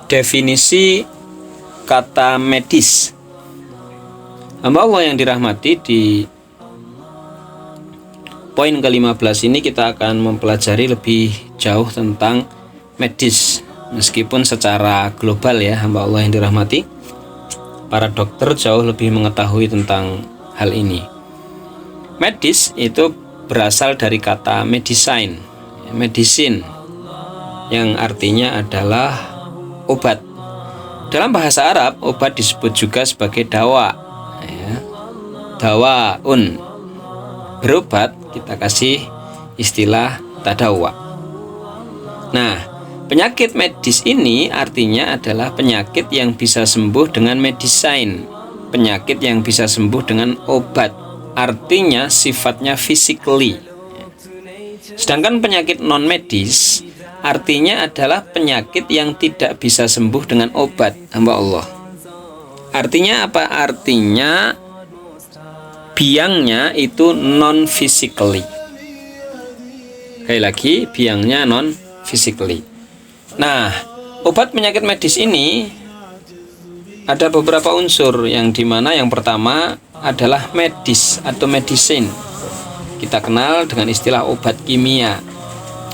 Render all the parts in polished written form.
Definisi kata medis. Hamba Allah yang dirahmati, di poin ke-15 ini kita akan mempelajari lebih jauh tentang medis. Meskipun secara global ya hamba Allah yang dirahmati, para dokter jauh lebih mengetahui tentang hal ini. Medis itu berasal dari kata medicine, medicine, yang artinya adalah obat. Dalam bahasa Arab, obat disebut juga sebagai dawa, ya. Dawaun, berobat, kita kasih istilah tadawa. Nah, penyakit medis ini artinya adalah penyakit yang bisa sembuh dengan medicine, penyakit yang bisa sembuh dengan obat, artinya sifatnya physically. Sedangkan penyakit non medis artinya adalah penyakit yang tidak bisa sembuh dengan obat, hamba Allah. Artinya apa? Artinya biangnya itu non physically. Sekali lagi, biangnya non physically. Nah, obat penyakit medis ini ada beberapa unsur, yang dimana yang pertama adalah medis atau medicine. Kita kenal dengan istilah obat kimia,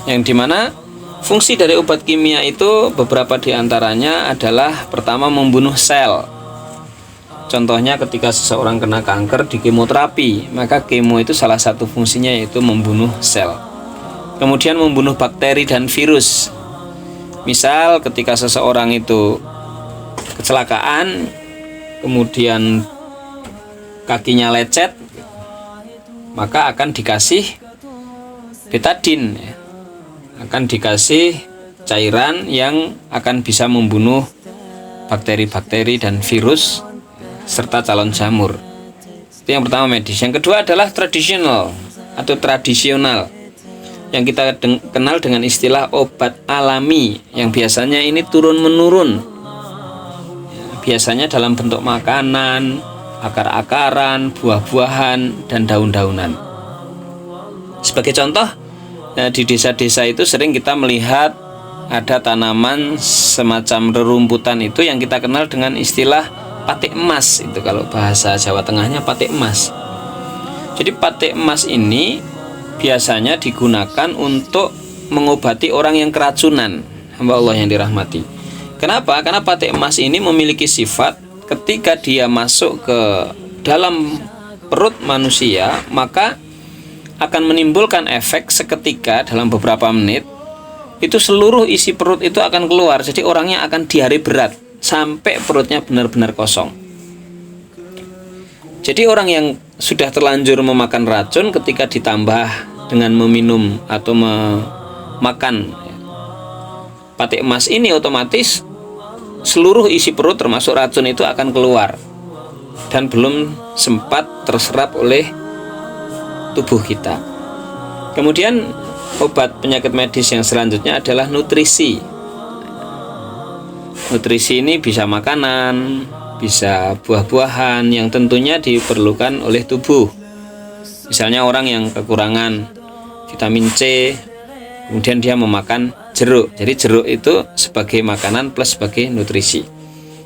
yang dimana fungsi dari obat kimia itu beberapa diantaranya adalah pertama membunuh sel. Contohnya ketika seseorang kena kanker di kemoterapi, maka kemo itu salah satu fungsinya yaitu membunuh sel. Kemudian membunuh bakteri dan virus. Misal ketika seseorang itu kecelakaan, kemudian kakinya lecet, maka akan dikasih betadine, akan dikasih cairan yang akan bisa membunuh bakteri-bakteri dan virus serta calon jamur. Itu yang pertama, medis. Yang kedua adalah tradisional atau tradisional, yang kita kenal dengan istilah obat alami, yang biasanya ini turun-menurun, biasanya dalam bentuk makanan, akar-akaran, buah-buahan, dan daun-daunan. Sebagai contoh, di desa-desa itu sering kita melihat ada tanaman semacam rerumputan itu yang kita kenal dengan istilah patik emas. Itu kalau bahasa Jawa Tengahnya patik emas. Jadi patik emas ini biasanya digunakan untuk mengobati orang yang keracunan, hamba Allah yang dirahmati. Kenapa? Karena patik emas ini memiliki sifat ketika dia masuk ke dalam perut manusia, maka akan menimbulkan efek seketika dalam beberapa menit. Itu seluruh isi perut itu akan keluar. Jadi orangnya akan diare berat sampai perutnya benar-benar kosong. Jadi orang yang sudah terlanjur memakan racun, ketika ditambah dengan meminum atau memakan patik emas ini, otomatis seluruh isi perut termasuk racun itu akan keluar dan belum sempat terserap oleh tubuh kita. Kemudian obat penyakit medis yang selanjutnya adalah nutrisi. Nutrisi ini bisa makanan, bisa buah-buahan yang tentunya diperlukan oleh tubuh. Misalnya orang yang kekurangan vitamin C, kemudian dia memakan jeruk. Jadi jeruk itu sebagai makanan plus sebagai nutrisi.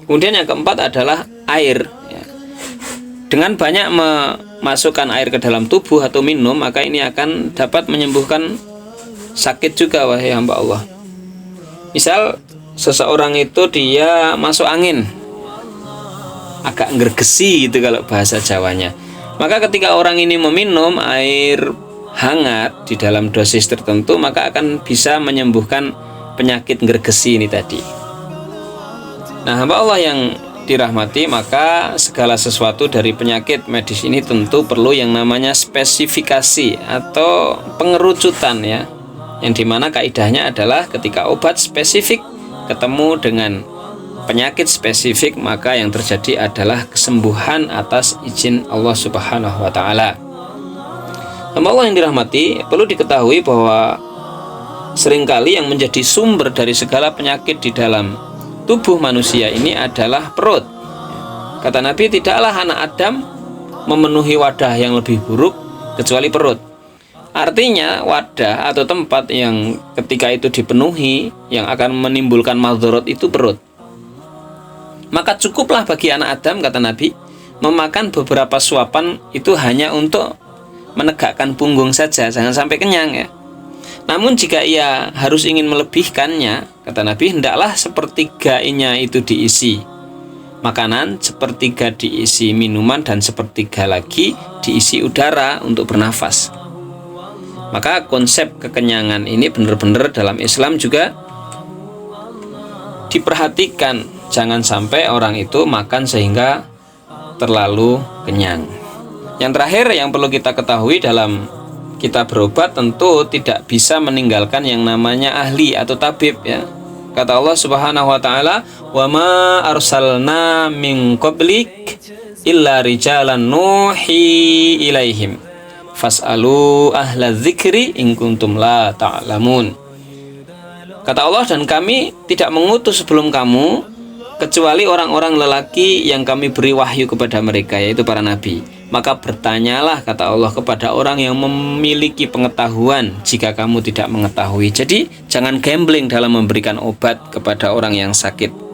Kemudian yang keempat adalah air. Dengan banyak memasukkan air ke dalam tubuh atau minum, maka ini akan dapat menyembuhkan sakit juga, wahai hamba Allah. Misal seseorang itu dia masuk angin, agak ngergesi gitu kalau bahasa Jawanya. Maka ketika orang ini meminum air hangat di dalam dosis tertentu, maka akan bisa menyembuhkan penyakit ngergesi ini tadi. Nah, hamba Allah yang dirahmati, maka segala sesuatu dari penyakit medis ini tentu perlu yang namanya spesifikasi atau pengerucutan, ya, yang dimana kaidahnya adalah ketika obat spesifik ketemu dengan penyakit spesifik, maka yang terjadi adalah kesembuhan atas izin Allah Subhanahu wa Ta'ala. Allah yang dirahmati, perlu diketahui bahwa seringkali yang menjadi sumber dari segala penyakit di dalam tubuh manusia ini adalah perut. Kata Nabi, tidaklah anak Adam memenuhi wadah yang lebih buruk kecuali perut. Artinya wadah atau tempat yang ketika itu dipenuhi yang akan menimbulkan madharat itu perut. Maka cukuplah bagi anak Adam, kata Nabi, memakan beberapa suapan itu hanya untuk menegakkan punggung saja, jangan sampai kenyang ya. Namun jika ia harus ingin melebihkannya, kata Nabi, hendaklah sepertiganya itu diisi makanan, sepertiga diisi minuman, dan sepertiga lagi diisi udara untuk bernafas. Maka konsep kekenyangan ini benar-benar dalam Islam juga diperhatikan. Jangan sampai orang itu makan sehingga terlalu kenyang. Yang terakhir yang perlu kita ketahui dalam kita berobat, tentu tidak bisa meninggalkan yang namanya ahli atau tabib ya. Kata Allah Subhanahu wa taala, "Wa ma arsalna min qablik illa rijalan nuhi ilaihim fas'alu ahla dzikri in kuntum la ta'lamun." Kata Allah, dan kami tidak mengutus sebelum kamu kecuali orang-orang lelaki yang kami beri wahyu kepada mereka, yaitu para nabi. Maka bertanyalah, kata Allah, kepada orang yang memiliki pengetahuan jika kamu tidak mengetahui. Jadi jangan gambling dalam memberikan obat kepada orang yang sakit.